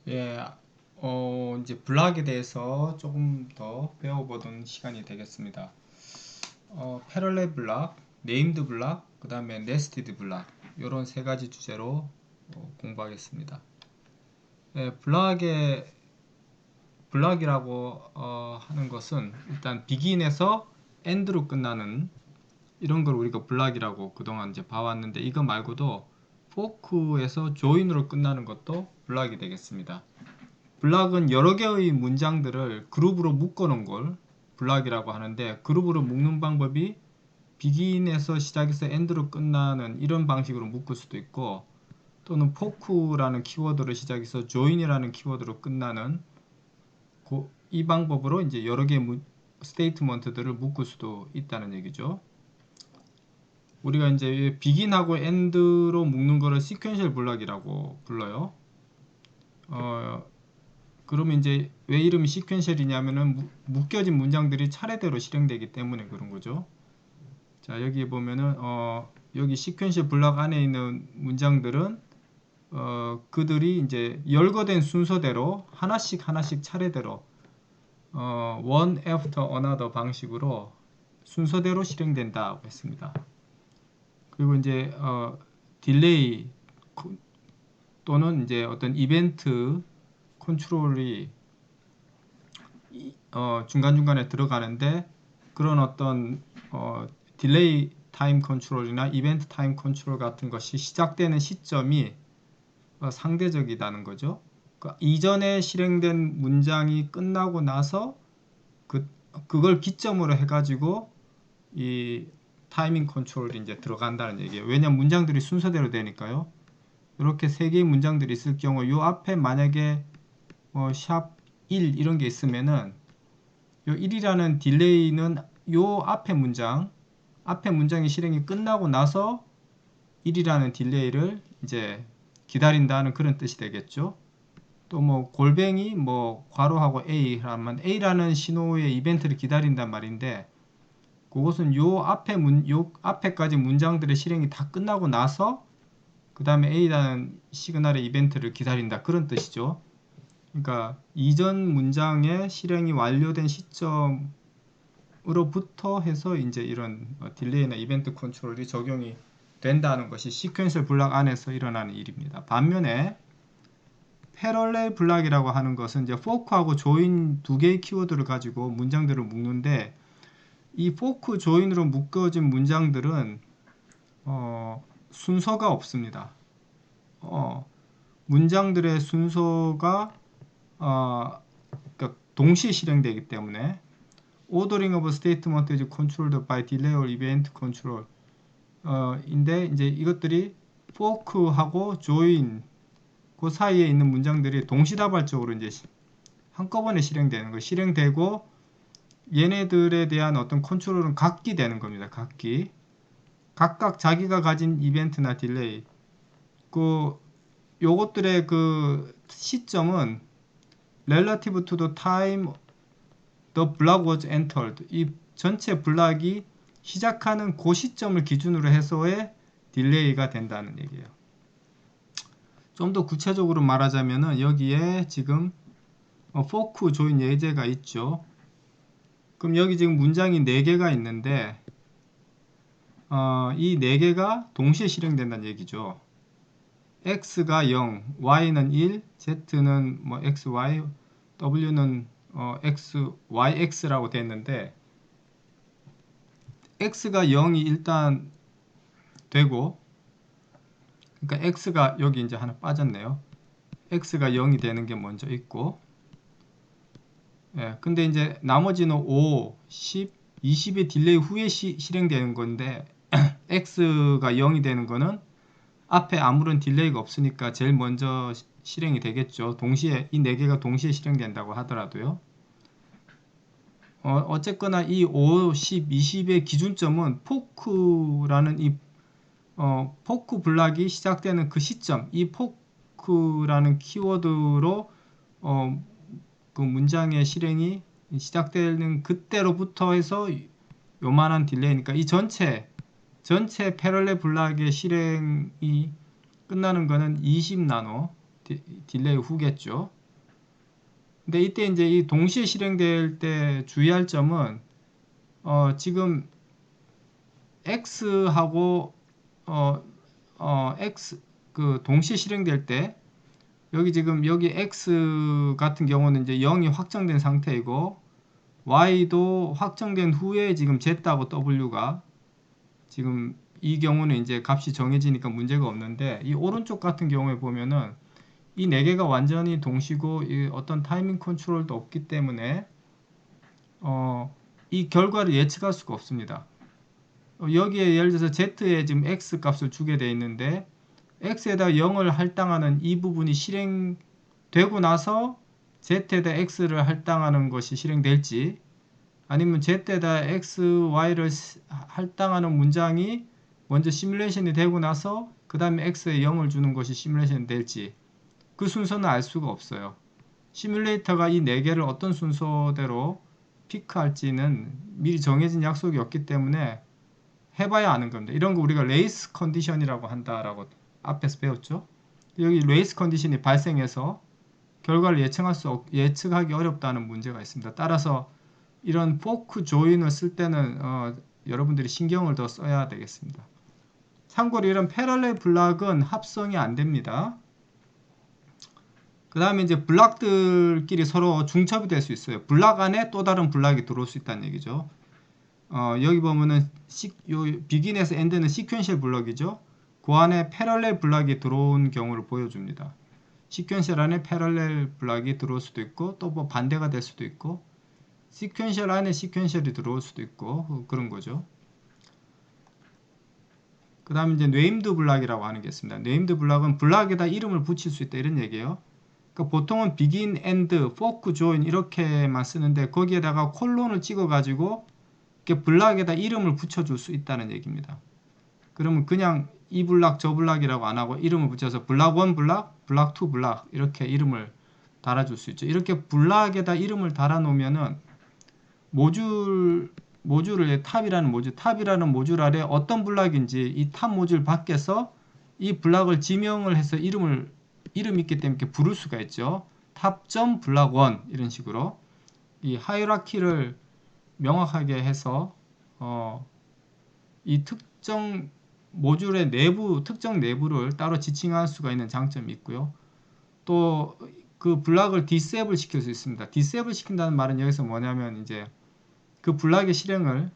예, 이제 블락에 대해서 조금 더 배워보던 시간이 되겠습니다. 패럴렐 블락, 네임드 블락, 그 다음에 네스티드 블락, 이런 세 가지 주제로 공부하겠습니다. 예, 블락이라고 하는 것은 일단 비긴에서 엔드로 끝나는 이런 걸 우리가 블락이라고 그동안 이제 봐왔는데, 이거 말고도 포크에서 조인으로 끝나는 것도 블락이 되겠습니다. 블락은 여러 개의 문장들을 그룹으로 묶어 놓은 걸 블락이라고 하는데, 그룹으로 묶는 방법이 비긴에서 시작해서 엔드로 끝나는 이런 방식으로 묶을 수도 있고, 또는 포크라는 키워드로 시작해서 조인이라는 키워드로 끝나는 이 방법으로 이제 여러 개의 스테이트먼트들을 묶을 수도 있다는 얘기죠. 우리가 이제 비긴하고 엔드로 묶는 거를 시퀀셜 블락이라고 불러요. 그러면 이제 왜 이름이 시퀀셜이냐면은 묶여진 문장들이 차례대로 실행되기 때문에 그런 거죠. 자, 여기 보면은 여기 시퀀셜 블락 안에 있는 문장들은 그들이 이제 열거된 순서대로 하나씩 차례대로 one after another 방식으로 순서대로 실행된다고 했습니다. 그리고 이제 딜레이 또는 이제 어떤 이벤트 컨트롤이 중간중간에 들어가는데, 그런 어떤 딜레이 타임 컨트롤이나 이벤트 타임 컨트롤 같은 것이 시작되는 시점이 상대적이라는 거죠. 그러니까 이전에 실행된 문장이 끝나고 나서 그걸 기점으로 해가지고 이 타이밍 컨트롤이 이제 들어간다는 얘기예요. 왜냐면 문장들이 순서대로 되니까요. 이렇게 세 개의 문장들이 있을 경우 요 앞에 만약에 샵 1 이런 게 있으면은 요 1이라는 딜레이는 요 앞에 문장이 실행이 끝나고 나서 1이라는 딜레이를 이제 기다린다는 그런 뜻이 되겠죠. 또 뭐 골뱅이 뭐 괄호하고 A 하면 A라는 신호의 이벤트를 기다린단 말인데, 그것은 요 앞에까지 문장들의 실행이 다 끝나고 나서 그 다음에 A라는 시그널의 이벤트를 기다린다, 그런 뜻이죠. 그러니까 이전 문장의 실행이 완료된 시점으로부터 해서 이제 이런 딜레이나 이벤트 컨트롤이 적용이 된다는 것이 시퀀셜 블락 안에서 일어나는 일입니다. 반면에 패럴렐 블락이라고 하는 것은 이제 포크하고 조인 두 개의 키워드를 가지고 문장들을 묶는데, 이 포크 조인으로 묶어진 문장들은 순서가 없습니다. 문장들의 순서가 그러니까 동시에 실행되기 때문에 ordering of statement is controlled by delay or event control 인데, 이제 이것들이 fork하고 join 그 사이에 있는 문장들이 동시다발적으로 이제 한꺼번에 실행되고 얘네들에 대한 어떤 컨트롤은 각기 되는 겁니다. 각각 자기가 가진 이벤트나 딜레이, 요것들의 그 시점은 relative to the time the block was entered, 이 전체 블락이 시작하는 그 시점을 기준으로 해서의 딜레이가 된다는 얘기예요. 좀 더 구체적으로 말하자면은 여기에 지금 fork join 예제가 있죠. 그럼 여기 지금 문장이 4개가 있는데 이 4개가 동시에 실행된다는 얘기죠. x가 0, y는 1, z는 뭐 xy, w는 yx라고 되어 있는데, x가 0이 일단 되고, 그러니까 x가 여기 이제 하나 빠졌네요. x가 0이 되는 게 먼저 있고, 근데 이제 나머지는 5, 10, 20의 딜레이 후에 실행되는 건데 x가 0이 되는 거는 앞에 아무런 딜레이가 없으니까 제일 먼저 실행이 되겠죠. 동시에 이 4개가 동시에 실행된다고 하더라도요. 어쨌거나 이 5, 10, 20의 기준점은 포크라는 이 포크 블락이 시작되는 그 시점, 이 포크라는 키워드로 그 문장의 실행이 시작되는 그때로부터 해서 요만한 딜레이니까 이 전체 패럴렐 블락의 실행이 끝나는 거는 20나노 딜레이 후겠죠. 근데 이때 이제 이 동시에 실행될 때 주의할 점은 지금 x하고 x 그 동시에 실행될 때 여기 지금 여기 x 같은 경우는 이제 0이 확정된 상태이고 y도 확정된 후에 지금 z하고 w가 지금 이 경우는 이제 값이 정해지니까 문제가 없는데 이 오른쪽 같은 경우에 보면은 이 네 개가 완전히 동시고 이 어떤 타이밍 컨트롤도 없기 때문에 이 결과를 예측할 수가 없습니다. 여기에 예를 들어서 z에 지금 x 값을 주게 되어 있는데 x에다 0을 할당하는 이 부분이 실행되고 나서 z에다 x를 할당하는 것이 실행될지 아니면 z에다 x, y를 할당하는 문장이 먼저 시뮬레이션이 되고 나서 그 다음에 x에 0을 주는 것이 시뮬레이션이 될지 그 순서는 알 수가 없어요. 시뮬레이터가 이 4개를 어떤 순서대로 피크할지는 미리 정해진 약속이 없기 때문에 해봐야 아는 겁니다. 이런 거 우리가 레이스 컨디션이라고 한다라고 앞에서 배웠죠. 여기 레이스 컨디션이 발생해서 결과를 예측하기 어렵다는 문제가 있습니다. 따라서 이런 포크 조인을 쓸 때는 여러분들이 신경을 더 써야 되겠습니다. 참고로 이런 패럴렐 블락은 합성이 안 됩니다. 그 다음에 이제 블락들끼리 서로 중첩이 될 수 있어요. 블락 안에 또 다른 블락이 들어올 수 있다는 얘기죠. 여기 보면은 비긴에서 엔드는 시퀀셜 블럭이죠. 그 안에 패럴렐 블락이 들어온 경우를 보여줍니다. 시퀀셜 안에 패럴렐 블락이 들어올 수도 있고 또 뭐 반대가 될 수도 있고 시퀀셜 안에 시퀀셜이 들어올 수도 있고 그런 거죠. 그 다음에 이제 네임드 블락이라고 하는 게 있습니다. 네임드 블락은 블락에다 이름을 붙일 수 있다 이런 얘기예요. 그러니까 보통은 begin, end, fork, join 이렇게만 쓰는데 거기에다가 콜론을 찍어 가지고 이렇게 블락에다 이름을 붙여줄 수 있다는 얘기입니다. 그러면 그냥 이 블락 저 블락이라고 안 하고 이름을 붙여서 블락 1 블락, 블락 2 블락 이렇게 이름을 달아줄 수 있죠. 이렇게 블락에다 이름을 달아 놓으면은 모듈을 탑이라는 모듈 아래 어떤 블락인지 이 탑 모듈 밖에서 이 블락을 지명을 해서 이름 있기 때문에 이렇게 부를 수가 있죠. 탑.블락 1 이런 식으로 이 하이라키를 명확하게 해서 이 특정 모듈의 특정 내부를 따로 지칭할 수가 있는 장점이 있고요. 또 그 블락을 디세이블 시킬 수 있습니다. 디세이블 시킨다는 말은 여기서 뭐냐면 이제 그 블락의 실행을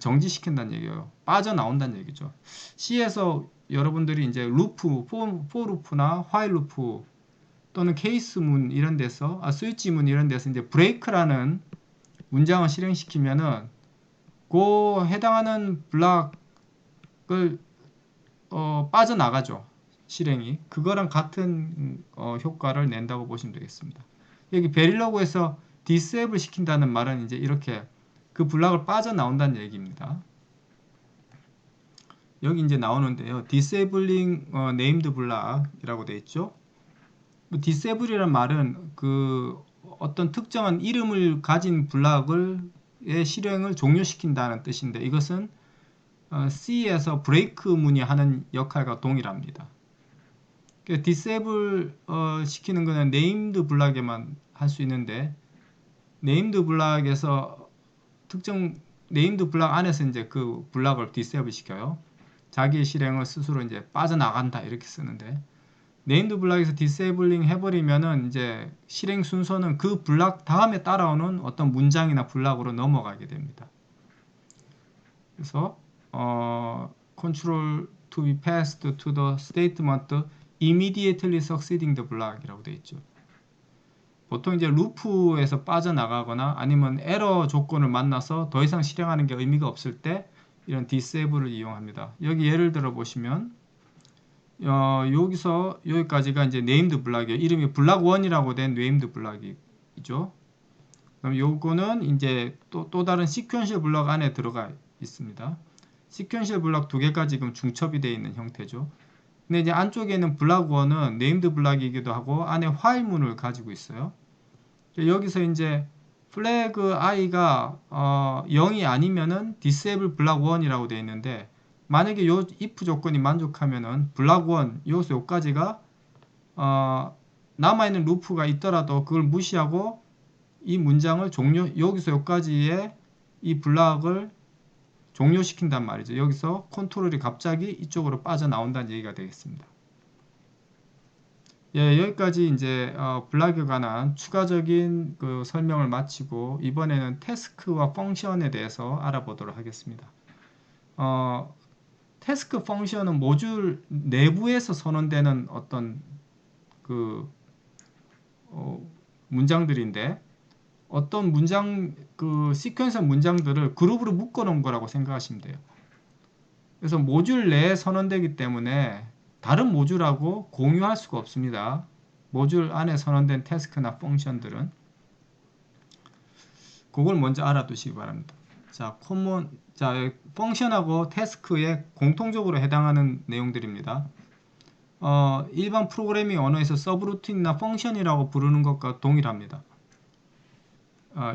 정지시킨다는 얘기예요. 빠져나온다는 얘기죠. C에서 여러분들이 이제 루프, for 루프나 while 루프 또는 케이스 문 이런 데서 스위치 문 이런 데서 이제 브레이크라는 문장을 실행시키면은 그 해당하는 블락을 빠져나가죠. 실행이. 그거랑 같은 효과를 낸다고 보시면 되겠습니다. 여기 베릴러그에서 디세이블 시킨다는 말은 이제 이렇게 그 블락을 빠져나온다는 얘기입니다. 여기 이제 나오는데요. disabling named block이라고 되어 있죠. disable이라는 말은 그 어떤 특정한 이름을 가진 블락의 실행을 종료시킨다는 뜻인데 이것은 C에서 브레이크 문이 하는 역할과 동일합니다. disable 시키는 것은 named 블락에만 할 수 있는데 네임드 블락에서 특정 네임드 블락 안에서 이제 그 블락을 디세이블 시켜요. 자기의 실행을 스스로 이제 빠져나간다 이렇게 쓰는데 네임드 블락에서 디세이블링 해버리면은 이제 실행 순서는 그 블락 다음에 따라오는 어떤 문장이나 블락으로 넘어가게 됩니다. 그래서 control to be passed to the statement immediately succeeding the block이라고 되어 있죠. 보통 이제 루프에서 빠져나가거나 아니면 에러 조건을 만나서 더 이상 실행하는 게 의미가 없을 때 이런 디세이블을 이용합니다. 여기 예를 들어 보시면 여기서 여기까지가 이제 네임드 블락이에요. 이름이 블락 1이라고 된 네임드 블락이죠. 그럼 요거는 이제 또 다른 시퀀셜 블락 안에 들어가 있습니다. 시퀀셜 블락 두 개가 지금 중첩이 되어 있는 형태죠. 근데 이제 안쪽에 있는 블락 1은 네임드 블락이기도 하고 안에 while 문을 가지고 있어요. 여기서 이제 플래그 i가 0이 아니면은 disable block 1이라고 되어 있는데 만약에 요 if 조건이 만족하면은 block 1 여기서 요까지가 남아있는 루프가 있더라도 그걸 무시하고 이 문장을 여기서 여기까지의 이 블락을 종료시킨단 말이죠. 여기서 컨트롤이 갑자기 이쪽으로 빠져나온다는 얘기가 되겠습니다. 예, 여기까지 이제 블락에 관한 추가적인 그 설명을 마치고 이번에는 태스크와 펑션에 대해서 알아보도록 하겠습니다. 태스크 펑션은 모듈 내부에서 선언되는 어떤 그 문장들인데 어떤 문장 그 시퀀서 문장들을 그룹으로 묶어 놓은 거라고 생각하시면 돼요. 그래서 모듈 내에 선언되기 때문에 다른 모듈하고 공유할 수가 없습니다. 모듈 안에 선언된 태스크나 펑션들은 그걸 먼저 알아두시기 바랍니다. 자, 펑션하고 태스크에 공통적으로 해당하는 내용들입니다. 일반 프로그래밍 언어에서 서브루틴이나 펑션이라고 부르는 것과 동일합니다.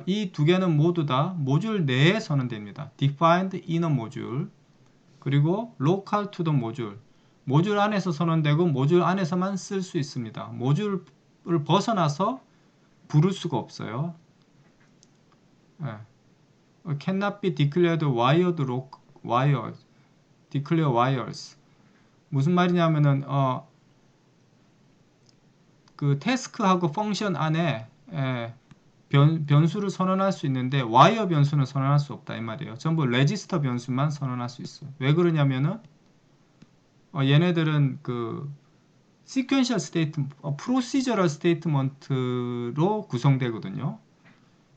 이 두 개는 모두 다 모듈 내에 선언됩니다. defined inner module 그리고 local to the module 모듈 안에서 선언되고 모듈 안에서만 쓸 수 있습니다. 모듈을 벗어나서 부를 수가 없어요. cannot be declared wired wires declare wires 무슨 말이냐면은 그 태스크하고 펑션 안에 변수를 선언할 수 있는데 와이어 변수는 선언할 수 없다 이 말이에요. 전부 레지스터 변수만 선언할 수 있어요. 왜 그러냐면은 얘네들은 그 시퀀셜 스테이트 프로시저럴 스테이트먼트로 구성되거든요.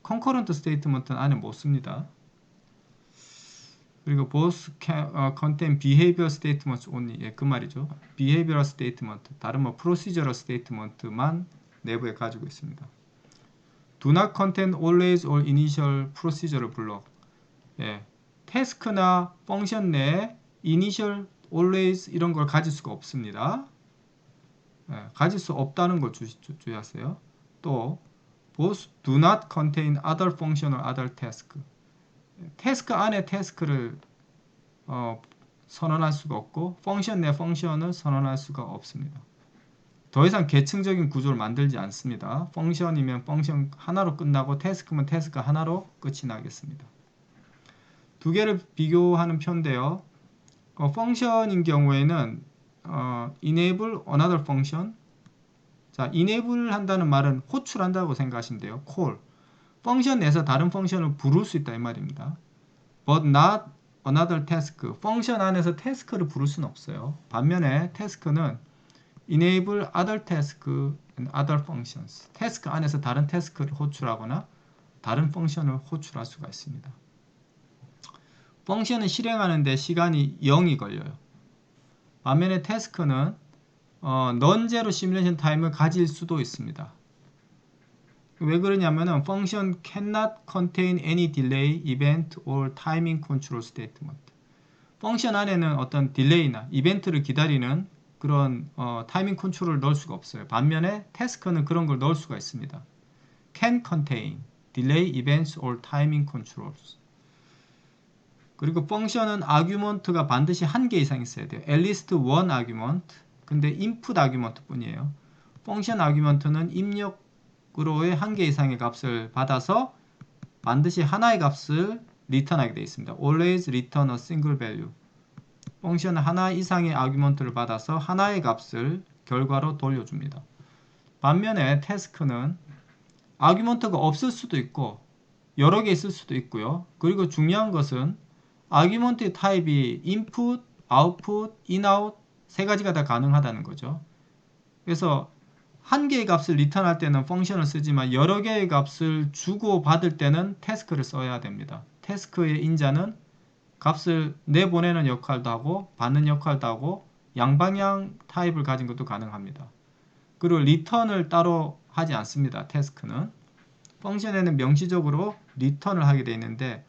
컨커런트 스테이트먼트는 안에 못 씁니다. 그리고 both contain behavior statements only 예, 그 말이죠. behavioral statement 다른 뭐 procedural statement만 내부에 가지고 있습니다. do not contain always or initial procedural block 예, 태스크나 펑션 내에 initial, always 이런 걸 가질 수가 없습니다. 예, 가질 수 없다는 걸 주의하세요. 또 both do not contain other function or other task 태스크 안에 태스크를 선언할 수가 없고 펑션 내 펑션을 선언할 수가 없습니다. 더 이상 계층적인 구조를 만들지 않습니다. 펑션이면 펑션 하나로 끝나고 태스크면 태스크 하나로 끝이 나겠습니다. 두 개를 비교하는 표인데요. 펑션인 경우에는 enable another function 자, enable 한다는 말은 호출한다고 생각하시면 돼요. call 펑션 내에서 다른 펑션을 부를 수 있다 이 말입니다. but not another task 펑션 안에서 태스크를 부를 수는 없어요. 반면에 태스크는 enable other task and other functions 태스크 안에서 다른 태스크를 호출하거나 다른 펑션을 호출할 수가 있습니다. 펑션은 실행하는데 시간이 0이 걸려요. 반면에 태스크는 non-zero 시뮬레이션 타임을 가질 수도 있습니다. 왜 그러냐면은 function cannot contain any delay, event or timing control statement. 펑션 안에는 어떤 딜레이나 이벤트를 기다리는 그런 타이밍 컨트롤을 넣을 수가 없어요. 반면에 태스크는 그런 걸 넣을 수가 있습니다. can contain delay, events or timing controls. 그리고 펑션은 아규먼트가 반드시 한 개 이상 있어야 돼요. at least one argument. 근데 input 아규먼트 뿐이에요. 펑션 아규먼트는 입력 으로의 한 개 이상의 값을 받아서 반드시 하나의 값을 리턴하게 되어 있습니다. Always return a single value. 펑션은 하나 이상의 아규먼트를 받아서 하나의 값을 결과로 돌려줍니다. 반면에 태스크는 아규먼트가 없을 수도 있고 여러 개 있을 수도 있고요. 그리고 중요한 것은 아규먼트의 타입이 input, output, in-out 세 가지가 다 가능하다는 거죠. 그래서 한 개의 값을 리턴할 때는 펑션을 쓰지만 여러 개의 값을 주고 받을 때는 태스크를 써야 됩니다. 태스크의 인자는 값을 내보내는 역할도 하고 받는 역할도 하고 양방향 타입을 가진 것도 가능합니다. 그리고 리턴을 따로 하지 않습니다. 태스크는 펑션에는 명시적으로 리턴을 하게 되어 있는데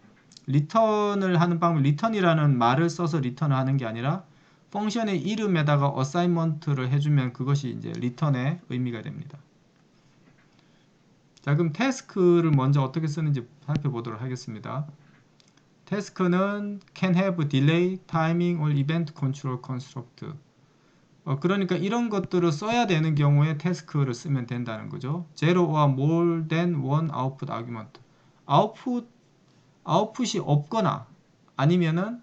리턴을 하는 방법 리턴이라는 말을 써서 리턴을 하는 게 아니라 펑션의 이름에다가 어사인먼트를 해주면 그것이 이제 리턴의 의미가 됩니다. 자, 그럼 태스크를 먼저 어떻게 쓰는지 살펴보도록 하겠습니다. 태스크는 can have delay, timing or event control construct. 그러니까 이런 것들을 써야 되는 경우에 태스크를 쓰면 된다는 거죠. zero or more than one output argument. 아웃풋이 없거나 아니면은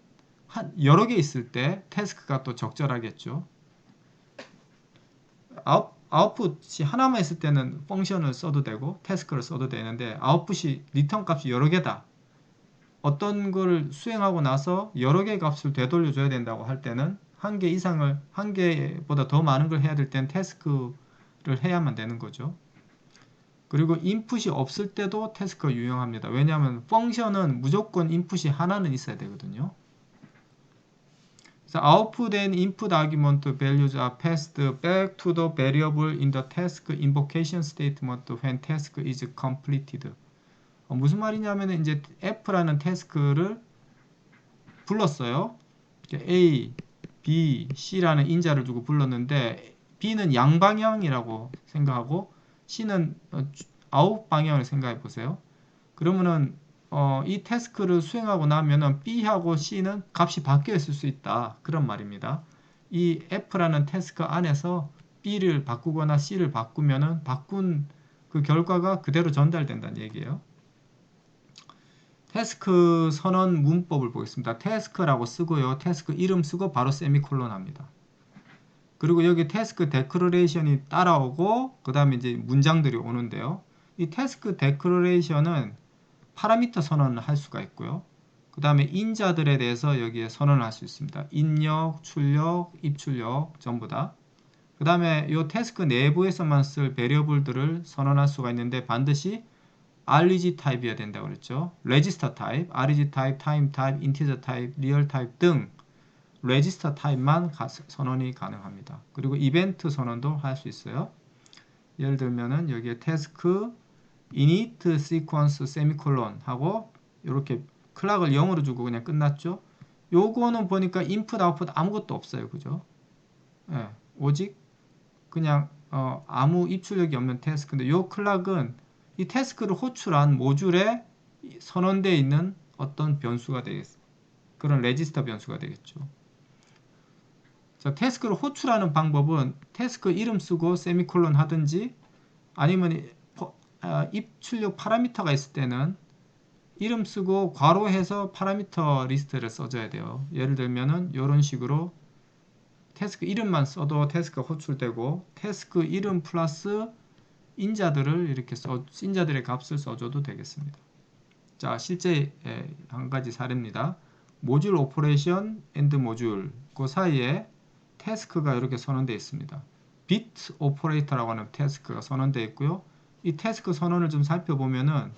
여러 개 있을 때 태스크가 또 적절하겠죠. 아웃풋이 하나만 있을 때는 펑션을 써도 되고 태스크를 써도 되는데 아웃풋이 리턴 값이 여러 개다. 어떤 걸 수행하고 나서 여러 개의 값을 되돌려 줘야 된다고 할 때는 한 개 이상을 한 개보다 더 많은 걸 해야 될 때는 태스크를 해야만 되는 거죠. 그리고 인풋이 없을 때도 태스크가 유용합니다. 왜냐하면 펑션은 무조건 인풋이 하나는 있어야 되거든요. So output and input argument values are passed back to the variable in the task invocation statement when task is completed. 무슨 말이냐면 이제 F라는 태스크를 불렀어요. A, B, C라는 인자를 두고 불렀는데 B는 양방향이라고 생각하고 C는 아웃 방향을 생각해 보세요. 그러면은 이 태스크를 수행하고 나면은 B하고 C는 값이 바뀌어 있을 수 있다. 그런 말입니다. 이 F라는 태스크 안에서 B를 바꾸거나 C를 바꾸면은 바꾼 그 결과가 그대로 전달된다는 얘기예요. 태스크 선언 문법을 보겠습니다. 태스크라고 쓰고요. 태스크 이름 쓰고 바로 세미콜론 합니다. 그리고 여기 태스크 데크러레이션이 따라오고 그 다음에 이제 문장들이 오는데요. 이 태스크 데크러레이션은 파라미터 선언을 할 수가 있고요. 그 다음에 인자들에 대해서 여기에 선언을 할 수 있습니다. 입력, 출력, 입출력 전부 다. 그 다음에 이 태스크 내부에서만 쓸 베리어블들을 선언할 수가 있는데 반드시 reg 타입이어야 된다고 그랬죠. register 타입, reg 타입, time 타입, integer 타입, real 타입 등 register 타입만 선언이 가능합니다. 그리고 이벤트 선언도 할 수 있어요. 예를 들면은 여기에 태스크 init sequence 세미콜론 하고 이렇게 클락을 0으로 주고 그냥 끝났죠. 요거는 보니까 input output 아무것도 없어요. 그죠? 예, 오직 그냥 아무 입출력이 없는 태스크인데 요 클락은 이 태스크를 호출한 모듈에 선언되어 있는 어떤 변수가 되겠습니다. 그런 레지스터 변수가 되겠죠. 자, 태스크를 호출하는 방법은 태스크 이름 쓰고 세미콜론 하든지 아니면 입출력 파라미터가 있을 때는 이름 쓰고 괄호해서 파라미터 리스트를 써줘야 돼요. 예를 들면은 이런 식으로 태스크 이름만 써도 태스크가 호출되고 태스크 이름 플러스 인자들을 이렇게 인자들의 값을 써줘도 되겠습니다. 자, 실제 한 가지 사례입니다. 모듈 오퍼레이션 앤드 모듈 그 사이에 태스크가 이렇게 선언되어 있습니다. 비트 오퍼레이터라고 하는 태스크가 선언되어 있고요. 이 태스크 선언을 좀 살펴보면은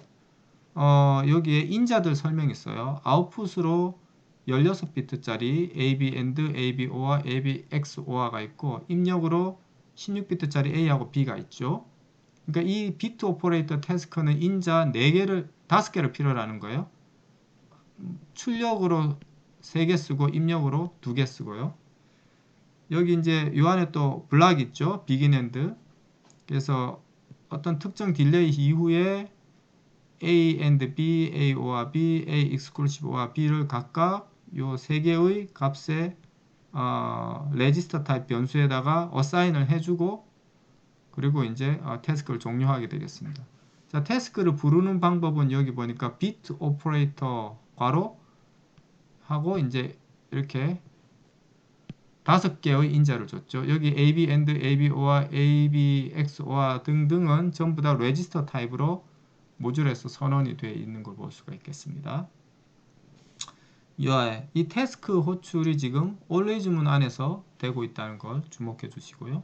여기에 인자들 설명이 있어요. 아웃풋으로 16비트짜리 AB AND AB OR AB XOR가 있고 입력으로 16비트짜리 A하고 B가 있죠. 그러니까 이 비트 오퍼레이터 태스크는 인자 4개를 5개를 필요로 하는 거예요. 출력으로 3개 쓰고 입력으로 2개 쓰고요. 여기 이제 요 안에 또 블락 있죠. begin and. 그래서 어떤 특정 딜레이 이후에 A and B, A or B, A exclusive or B를 각각 요 3개의 값에 레지스터 타입 변수에다가 어사인을 해주고 그리고 이제 태스크를 종료하게 되겠습니다. 자, 태스크를 부르는 방법은 여기 보니까 비트 오퍼레이터 괄호 하고 이제 이렇게 5개의 인자를 줬죠. 여기 AB, AND, AB, OR, AB, XOR 등등은 전부 다 레지스터 타입으로 모듈에서 선언이 되어 있는 걸 볼 수가 있겠습니다. 이 태스크 호출이 지금 always 문 안에서 되고 있다는 걸 주목해 주시고요.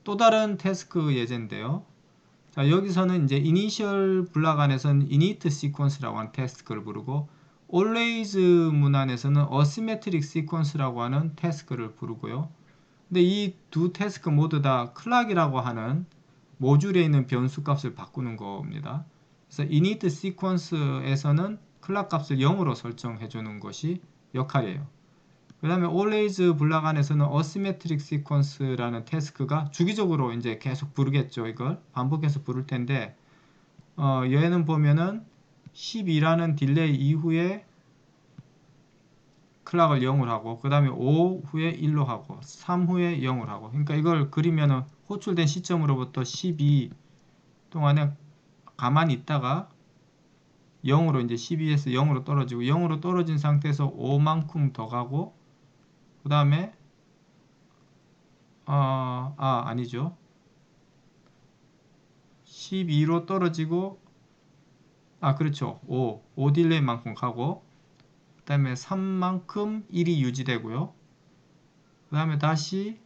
또 다른 태스크 예제인데요. 자, 여기서는 이제 initial 블락 안에서는 init sequence라고 하는 태스크를 부르고 always 문 안에서는 asymmetric sequence라고 하는 태스크를 부르고요. 근데 이 두 태스크 모두 다 클락이라고 하는 모듈에 있는 변수 값을 바꾸는 겁니다. 그래서 init sequence에서는 클락 값을 0으로 설정해 주는 것이 역할이에요. 그 다음에 always 블락 안에서는 asymmetric sequence라는 태스크가 주기적으로 이제 계속 부르겠죠. 이걸 반복해서 부를 텐데 얘는 보면은 12라는 딜레이 이후에 클락을 0으로 하고 그 다음에 5 후에 1로 하고 3 후에 0으로 하고, 그러니까 이걸 그리면은 호출된 시점으로부터 12 동안에 가만히 있다가 0으로 이제 12에서 0으로 떨어지고 0으로 떨어진 상태에서 5만큼 더 가고 그 다음에 아니죠. 12로 떨어지고 그렇죠. 5 딜레이만큼 가고 그 다음에 3만큼 1이 유지되고요. 그 다음에 다시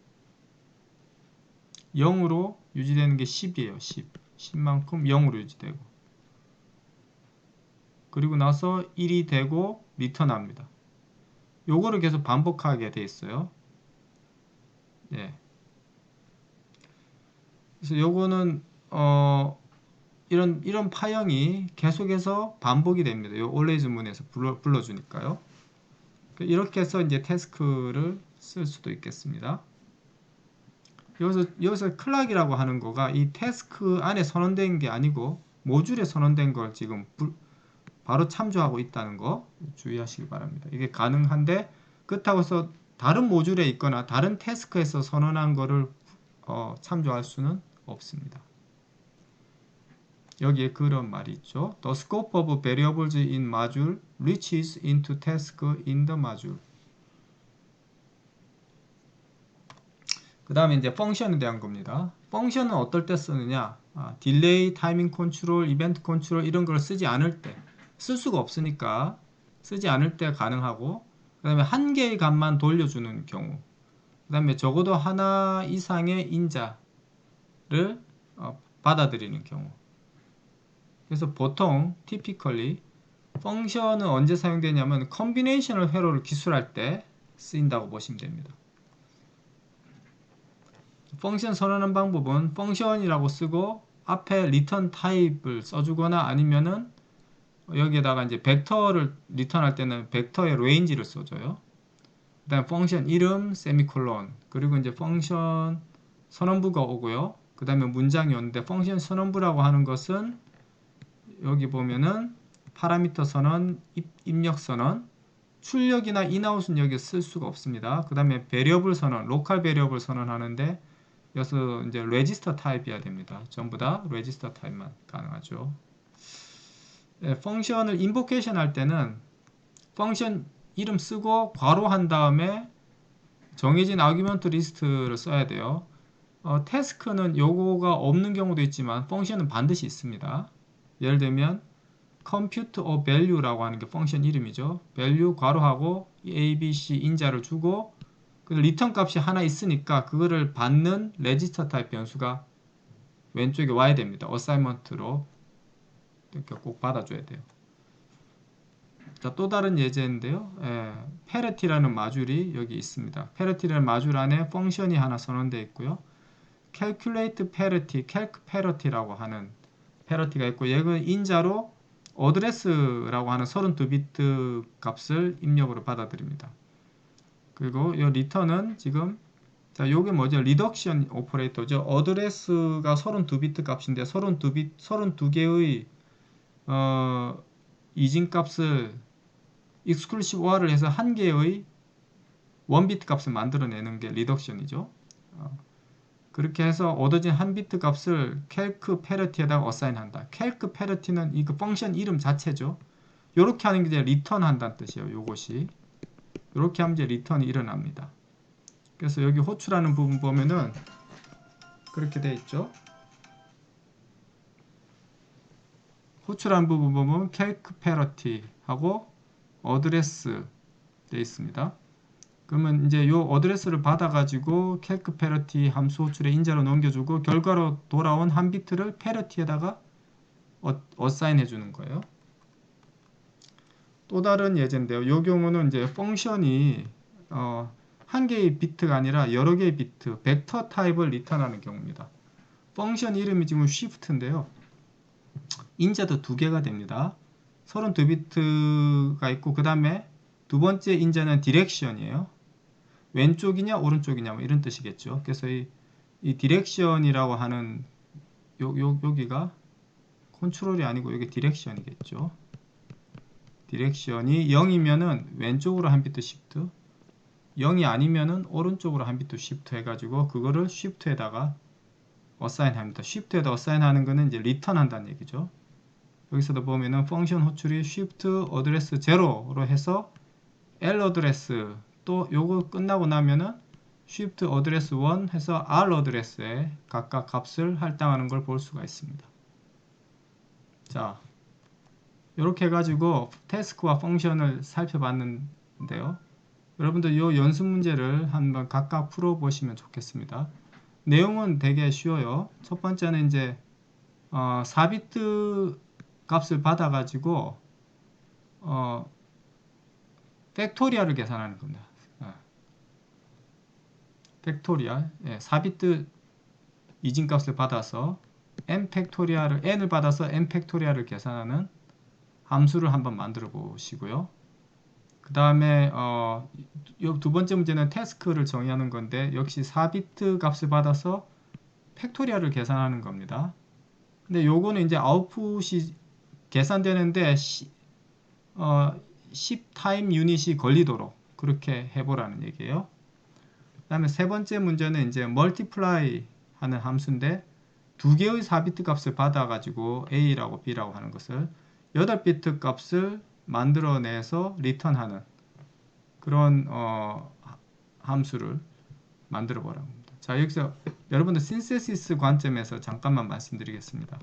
0으로 유지되는 게 10이에요. 10만큼 0으로 유지되고 그리고 나서 1이 되고 리턴합니다. 요거를 계속 반복하게 돼 있어요. 예. 그래서 요거는 이런 파형이 계속해서 반복이 됩니다. 요 always 문에서 불러주니까요. 이렇게 해서 이제 태스크를 쓸 수도 있겠습니다. 여기서 클락이라고 하는 거가 이 태스크 안에 선언된 게 아니고 모듈에 선언된 걸 지금 바로 참조하고 있다는 거 주의하시기 바랍니다. 이게 가능한데 그렇다고 해서 다른 모듈에 있거나 다른 태스크에서 선언한 거를 참조할 수는 없습니다. 여기에 그런 말이 있죠. The scope of variables in module reaches into task in the module. 그 다음에 이제 펑션에 대한 겁니다. 펑션은 어떨 때 쓰느냐? 딜레이, 타이밍 컨트롤, 이벤트 컨트롤 이런 걸 쓰지 않을 때, 쓸 수가 없으니까 쓰지 않을 때 가능하고, 그 다음에 한 개의 값만 돌려주는 경우, 그 다음에 적어도 하나 이상의 인자를 받아들이는 경우. 그래서 보통 typically 펑션은 언제 사용되냐면 컨비네이셔널 회로를 기술할 때 쓰인다고 보시면 됩니다. 펑션 선언하는 방법은 펑션이라고 쓰고 앞에 리턴 타입을 써주거나 아니면은 여기에다가 이제 벡터를 리턴할 때는 벡터의 레인지를 써줘요. 그 다음에 펑션 이름 세미콜론 그리고 이제 펑션 선언부가 오고요. 그 다음에 문장이 오는데 펑션 선언부라고 하는 것은 여기 보면은 파라미터 선언, 입력 선언, 출력이나 인아웃은 여기 쓸 수가 없습니다. 그 다음에 베리어블 선언, 로컬 베리어블 선언하는데 여기서 이제 레지스터 타입이어야 됩니다. 전부 다 레지스터 타입만 가능하죠. 펑션을 인보케이션 할 때는 펑션 이름 쓰고 괄호한 다음에 정해진 아규먼트 리스트를 써야 돼요. 태스크는 요거가 없는 경우도 있지만 펑션은 반드시 있습니다. 예를 들면 compute a value라고 하는 게 펑션 이름이죠. value 괄호하고 a, b, c 인자를 주고 리턴 값이 하나 있으니까 그거를 받는 레지스터 타입 변수가 왼쪽에 와야 됩니다. 어사이먼트로 이렇게 꼭 받아줘야 돼요. 자, 또 다른 예제인데요. parity-라는 마줄이 여기 있습니다. parity-라는 마줄 안에 펑션이 하나 선언되어 있고요. calculate parity, calc parity라고 하는 parity가 있고 얘는 인자로 address라고 하는 32비트 값을 입력으로 받아들입니다. 그리고 이 return은 지금 요게 뭐죠? reduction 오퍼레이터죠. address가 32비트 값인데 32개의 이진 값을 exclusive OR을 해서 한 개의 1비트 값을 만들어내는 게 reduction이죠. 그렇게 해서 얻어진 한 비트 값을 calc parity에다가 어사인한다. calc parity는 이 펑션 이름 자체죠. 요렇게 하는 게 이제 return 한다는 뜻이에요. 요것이 이렇게 하면 이제 리턴이 일어납니다. 그래서 여기 호출하는 부분 보면은 그렇게 되어 있죠. 호출하는 부분 보면 calc parity 하고 address 되어 있습니다. 그러면 이제 요 어드레스를 받아가지고 calc parity 함수 호출에 인자로 넘겨주고 결과로 돌아온 한 비트를 parity에다가 어사인 해주는 거예요. 또 다른 예제인데요. 이 경우는 이제 펑션이 한 개의 비트가 아니라 여러 개의 비트, 벡터 타입을 리턴하는 경우입니다. 펑션 이름이 지금 shift인데요. 인자도 두 개가 됩니다. 32비트가 있고 그 다음에 두 번째 인자는 디렉션이에요. 왼쪽이냐 오른쪽이냐 뭐 이런 뜻이겠죠. 그래서 이 디렉션이라고 하는 여기가 컨트롤이 아니고 여기 디렉션이겠죠. 디렉션이 0이면은 왼쪽으로 한 비트 시프트, 0이 아니면은 오른쪽으로 한 비트 시프트 해가지고 그거를 쉬프트에다가 어사인 합니다. 쉬프트에다 어사인 하는 거는 이제 리턴 한다는 얘기죠. 여기서도 보면은 펑션 호출이 shift 어드레스 0로 해서 L 어드레스, 또 요거 끝나고 나면은 shift 어드레스 1 해서 R 어드레스에 각각 값을 할당하는 걸 볼 수가 있습니다. 자, 이렇게 해가지고 태스크와 펑션을 살펴봤는데요. 여러분들 이 연습 문제를 한번 각각 풀어보시면 좋겠습니다. 내용은 되게 쉬워요. 첫 번째는 이제 4비트 값을 받아가지고 팩토리얼을 계산하는 겁니다. 팩토리얼, 4비트 이진값을 받아서 n 팩토리얼을 n을 받아서 n 팩토리얼을 계산하는 함수를 한번 만들어 보시고요. 그 다음에 두 번째 문제는 태스크를 정의하는 건데 역시 4비트 값을 받아서 팩토리얼을 계산하는 겁니다. 근데 요거는 이제 아웃풋이 계산되는데 10 타임 유닛이 걸리도록 그렇게 해보라는 얘기예요. 그 다음에 세 번째 문제는 이제 multiply 하는 함수인데 두 개의 4비트 값을 받아가지고 A라고 B라고 하는 것을 8비트 값을 만들어내서 리턴하는 그런 함수를 만들어 보라고 합니다. 자, 여기서 여러분들 신세시스 관점에서 잠깐만 말씀드리겠습니다.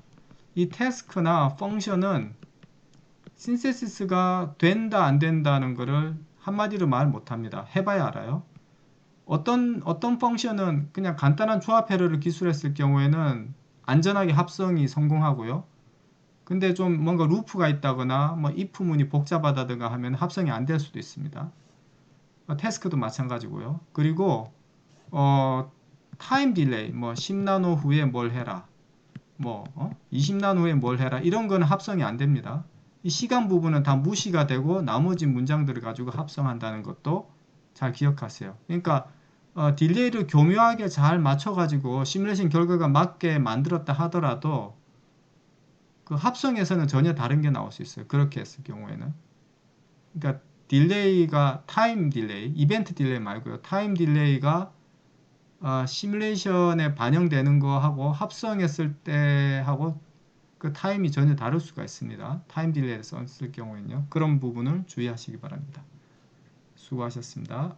이 태스크나 펑션은 신세시스가 된다 안 된다는 것을 한마디로 말 못합니다. 해봐야 알아요. 어떤 펑션은 그냥 간단한 조합 회로를 기술했을 경우에는 안전하게 합성이 성공하고요. 근데 좀 뭔가 루프가 있다거나 뭐 if 문이 복잡하다든가 하면 합성이 안 될 수도 있습니다. 태스크도 마찬가지고요. 그리고 타임 딜레이, 뭐 10나노 후에 뭘 해라, 뭐 20나노 후에 뭘 해라, 이런 거는 합성이 안 됩니다. 이 시간 부분은 다 무시가 되고 나머지 문장들을 가지고 합성한다는 것도 잘 기억하세요. 그러니까 딜레이를 교묘하게 잘 맞춰가지고 시뮬레이션 결과가 맞게 만들었다 하더라도 그 합성에서는 전혀 다른 게 나올 수 있어요. 그렇게 했을 경우에는. 그러니까 딜레이가 타임 딜레이, 이벤트 딜레이 말고요. 타임 딜레이가 시뮬레이션에 반영되는 거하고 합성했을 때하고 그 타임이 전혀 다를 수가 있습니다. 타임 딜레이를 썼을 경우에는요. 그런 부분을 주의하시기 바랍니다. 수고하셨습니다.